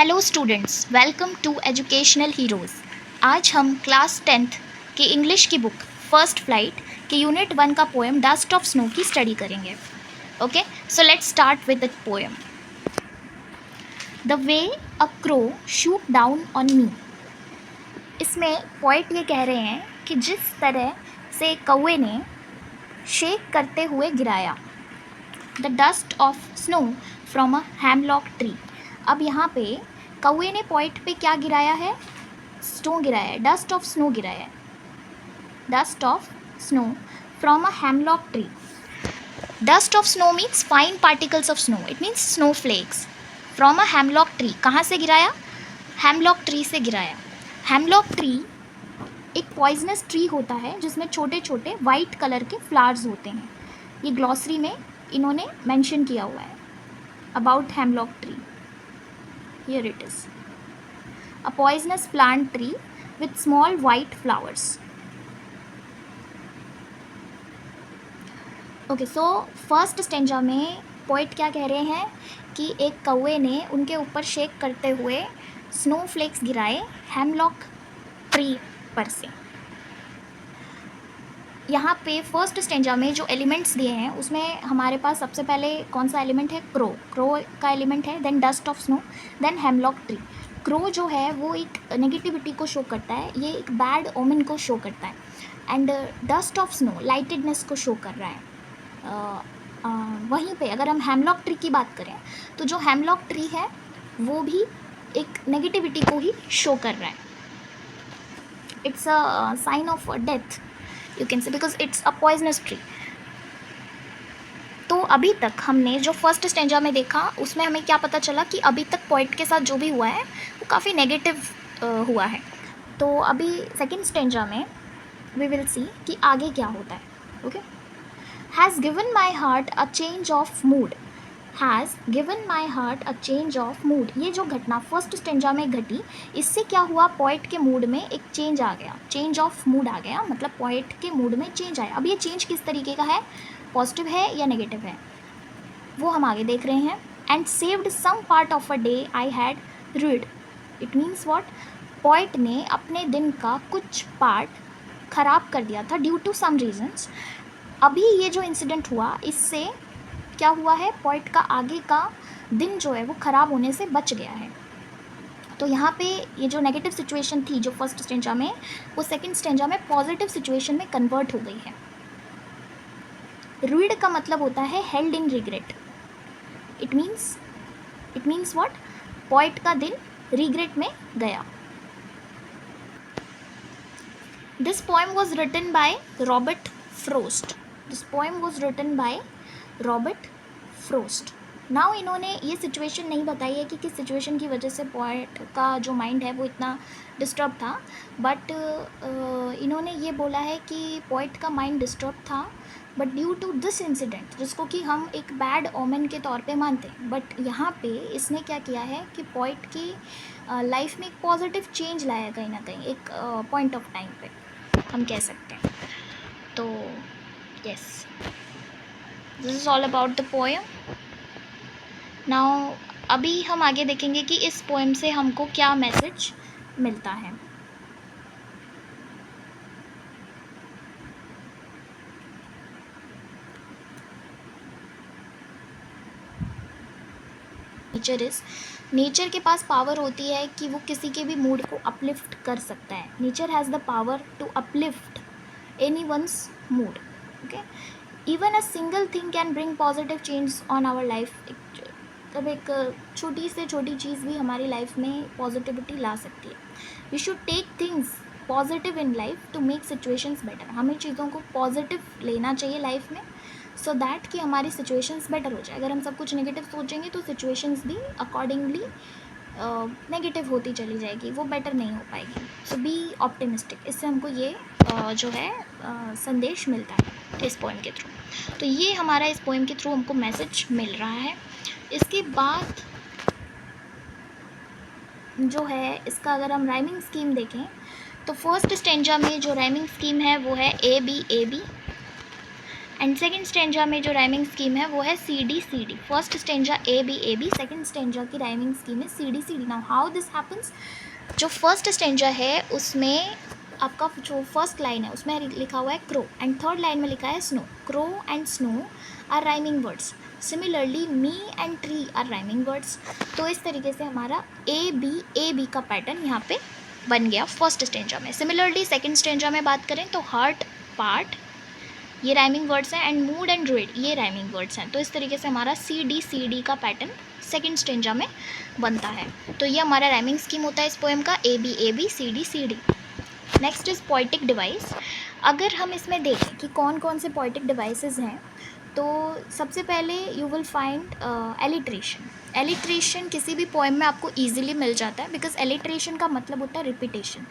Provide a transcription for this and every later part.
Hello students, welcome to educational heroes. आज हम class 10th की इंग्लिश की बुक फर्स्ट फ्लाइट के यूनिट 1 का पोएम डस्ट ऑफ स्नो की स्टडी करेंगे। Okay, so let's start with the poem. The way a crow shook down on me. इसमें poet ये कह रहे हैं कि जिस तरह से कौवे ने शेक करते हुए गिराया the dust of snow from a hemlock tree. अब यहाँ पे कौवे ने पॉइंट पे क्या गिराया है? स्नो गिराया है, डस्ट ऑफ स्नो गिराया है, dust of snow from a hemlock tree. Dust of snow means fine particles of snow, it means snow flakes. From a hemlock tree, कहाँ से गिराया? हैमलॉक ट्री से गिराया। हैमलॉक ट्री एक पॉइजनस ट्री होता है जिसमें छोटे छोटे वाइट कलर के फ्लावर्स होते हैं। ये ग्लॉसरी में इन्होंने मेंशन किया हुआ है about hemlock tree. Here it is. A poisonous plant tree with small white flowers. Okay, so first stanza में पोइट क्या कह रहे हैं कि एक कौवे ने उनके ऊपर शेक करते हुए स्नो फ्लेक्स गिराए हैमलॉक ट्री पर से। यहाँ पे फर्स्ट स्टेंजा में जो एलिमेंट्स दिए हैं उसमें हमारे पास सबसे पहले कौन सा एलिमेंट है? क्रो। क्रो का एलिमेंट है, then dust of snow, then hemlock tree. Crow जो है वो एक नेगेटिविटी को शो करता है, ये एक बैड ओमेन को शो करता है, एंड डस्ट ऑफ स्नो लाइटेडनेस को शो कर रहा है। वहीं पे अगर हम हैमलॉक ट्री की बात करें तो जो हैमलॉक ट्री है वो भी एक नेगेटिविटी को ही शो कर रहा है। It's a sign of death you can say, because it's a poisonous tree. तो अभी तक हमने जो फर्स्ट स्टेंजा में देखा उसमें हमें क्या पता चला कि अभी तक पोइट के साथ जो भी हुआ है वो काफ़ी नेगेटिव हुआ है। तो अभी सेकंड स्टेंजा में वी विल सी कि आगे क्या होता है। Okay, has given my heart a change of mood. Has given my heart a change of mood, ये जो घटना फर्स्ट स्टेंजा में घटी इससे क्या हुआ? पोइट के मूड में एक चेंज आ गया, चेंज ऑफ मूड आ गया, मतलब पोइट के मूड में चेंज आया। अब ये चेंज किस तरीके का है, पॉजिटिव है या नेगेटिव है, वो हम आगे देख रहे हैं। And saved some part of a day I had rued. It means what? Poet ने अपने दिन का कुछ पार्ट खराब कर दिया था ड्यू टू सम रीजन्स। अभी ये जो इंसिडेंट हुआ इससे क्या हुआ है? पोइट का आगे का दिन जो है वो ख़राब होने से बच गया है। तो यहाँ पे ये जो नेगेटिव सिचुएशन थी जो फर्स्ट स्टेंजा में, वो सेकंड स्टेंजा में पॉजिटिव सिचुएशन में कन्वर्ट हो गई है। रीड का मतलब होता है held in regret. It means what? Poet का दिन रिग्रेट में गया। This poem was written by Robert Frost. This poem was written by Robert Frost. Now इन्होंने ये सिचुएशन नहीं बताई है कि किस सिचुएशन की वजह से पोइट का जो माइंड है वो इतना डिस्टर्ब था, बट इन्होंने ये बोला है कि पोइट का माइंड डिस्टर्ब था but due to this incident, जिसको कि हम एक बैड ओमेन के तौर पे मानते हैं। बट यहाँ पे इसने क्या किया है कि पोइट की लाइफ में एक पॉजिटिव चेंज लाया कहीं ना कहीं, एक पॉइंट ऑफ टाइम पे हम कह सकते हैं। तो yes, this is all about the poem. Now अभी हम आगे देखेंगे कि इस पोएम से हमको क्या मैसेज मिलता है। नेचर के पास पावर होती है कि वो किसी के भी मूड को अपलिफ्ट कर सकता है। Nature has the power to uplift any one's mood. Okay, even a single thing can bring positive change on our life. तब एक छोटी से छोटी चीज़ भी हमारी लाइफ में पॉजिटिविटी ला सकती है। We should take things positive in life to make situations better. हमें चीज़ों को पॉजिटिव लेना चाहिए लाइफ में, सो दैट कि हमारी सिचुएशंस बेटर हो जाए। अगर हम सब कुछ नेगेटिव सोचेंगे तो सिचुएशंस भी अकॉर्डिंगली नेगेटिव होती चली जाएगी, वो बेटर नहीं हो पाएगी। सो बी ऑप्टिमिस्टिक। इससे हमको ये जो है संदेश मिलता है इस पोएम के थ्रू। तो ये हमारा इस पोएम के थ्रू हमको मैसेज मिल रहा है। इसके बाद जो है इसका अगर हम राइमिंग स्कीम देखें तो फर्स्ट स्टेंजा में जो राइमिंग स्कीम है वो है A B and second stanza में जो राइमिंग स्कीम है वो है C D C D. First stanza A B, second stanza की राइमिंग स्कीम है C D C D. Now how this happens. जो फर्स्ट स्टेंजा है उसमें आपका जो फर्स्ट लाइन है उसमें लिखा हुआ है क्रो, एंड थर्ड लाइन में लिखा है snow. Crow and snow are rhyming words. Similarly me and tree are rhyming words. तो इस तरीके से हमारा ए बी का पैटर्न यहाँ पे बन गया फर्स्ट स्टेंजा में. सिमिलरली सेकेंड स्टेंजा में बात करें तो हार्ट, पार्ट, ये राइमिंग वर्ड्स हैं, एंड मूड एंड रेड ये राइमिंग वर्ड्स हैं. तो इस तरीके से हमारा सी डी का पैटर्न सेकेंड स्टेंजा में बनता है. तो ये हमारा राइमिंग स्कीम होता है इस पोएम का, A B C D. Next is poetic device. अगर हम इसमें देखें कि कौन कौन से पोइटिक डिवाइसेस हैं, तो सबसे पहले you will find alliteration. Alliteration किसी भी पोएम में आपको ईजिली मिल जाता है, बिकॉज एलिट्रेशन का मतलब होता है रिपीटेशन.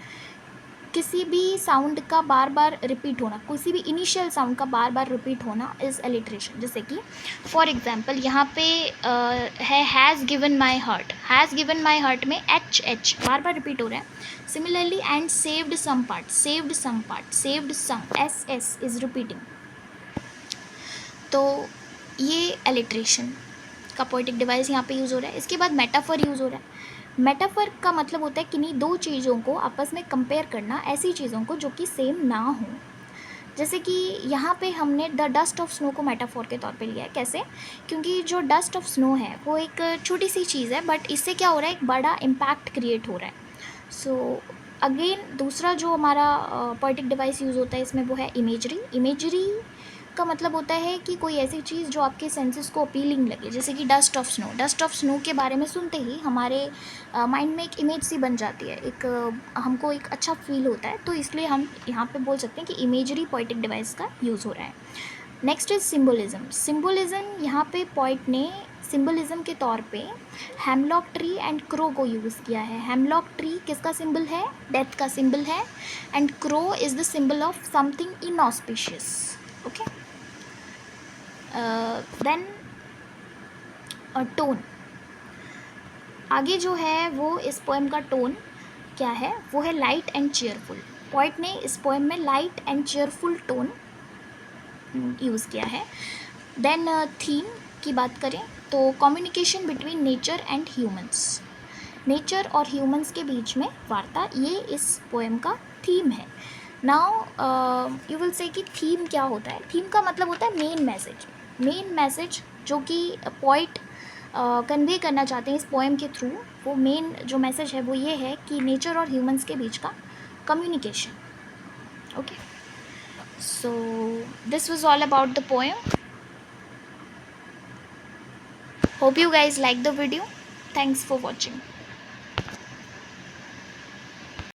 किसी भी साउंड का बार बार रिपीट होना, किसी भी इनिशियल साउंड का बार बार रिपीट होना इज़ एलिट्रेशन. जैसे कि फॉर एग्जांपल यहाँ पे है has given my heart. Has given my heart में एच बार बार रिपीट हो रहा है. Similarly and saved some part, saved some, S is repeating. तो ये एलिट्रेशन का पोएटिक डिवाइस यहाँ पे यूज़ हो रहा है. इसके बाद मेटाफर यूज़ हो रहा है. मेटाफर का मतलब होता है किन्हीं दो चीज़ों को आपस में कंपेयर करना, ऐसी चीज़ों को जो कि सेम ना हो. जैसे कि यहाँ पे हमने द डस्ट ऑफ स्नो को मेटाफोर के तौर पे लिया है. कैसे? क्योंकि जो डस्ट ऑफ स्नो है वो एक छोटी सी चीज़ है, बट इससे क्या हो रहा है, एक बड़ा इम्पैक्ट क्रिएट हो रहा है. सो अगेन दूसरा जो हमारा पोएटिक डिवाइस यूज़ होता है इसमें वो है इमेजरी. इमेजरी का मतलब होता है कि कोई ऐसी चीज़ जो आपके सेंसेस को अपीलिंग लगे. जैसे कि dust of snow. Dust of snow के बारे में सुनते ही हमारे माइंड में एक इमेज सी बन जाती है, एक हमको एक अच्छा फील होता है. तो इसलिए हम यहाँ पे बोल सकते हैं कि इमेजरी पोएटिक डिवाइस का यूज़ हो रहा है. Next is symbolism. सिम्बोलिज्म यहाँ पे पोइट ने सिम्बोलिज्म के तौर पे हेमलॉक ट्री एंड क्रो को यूज़ किया है. हेमलॉक ट्री किसका सिंबल है? डेथ का सिंबल है. And crow is the symbol of something inauspicious. Okay. Then tone. आगे जो है वो इस पोएम का टोन क्या है, वो है लाइट एंड चेयरफुल. पोएट ने इस पोएम में light and cheerful tone use किया है. देन थीम की बात करें तो communication between nature and humans. Nature और ह्यूमंस के बीच में वार्ता, ये इस पोएम का थीम है. नाउ यू विल से कि थीम क्या होता है. थीम का मतलब होता है मेन मैसेज. मेन मैसेज जो कि पोइट कन्वे करना चाहते हैं इस पोएम के थ्रू, वो मेन जो मैसेज है वो ये है कि नेचर और ह्यूमंस के बीच का communication. Okay. So this was all about the poem. Hope you guys like the video. Thanks for watching.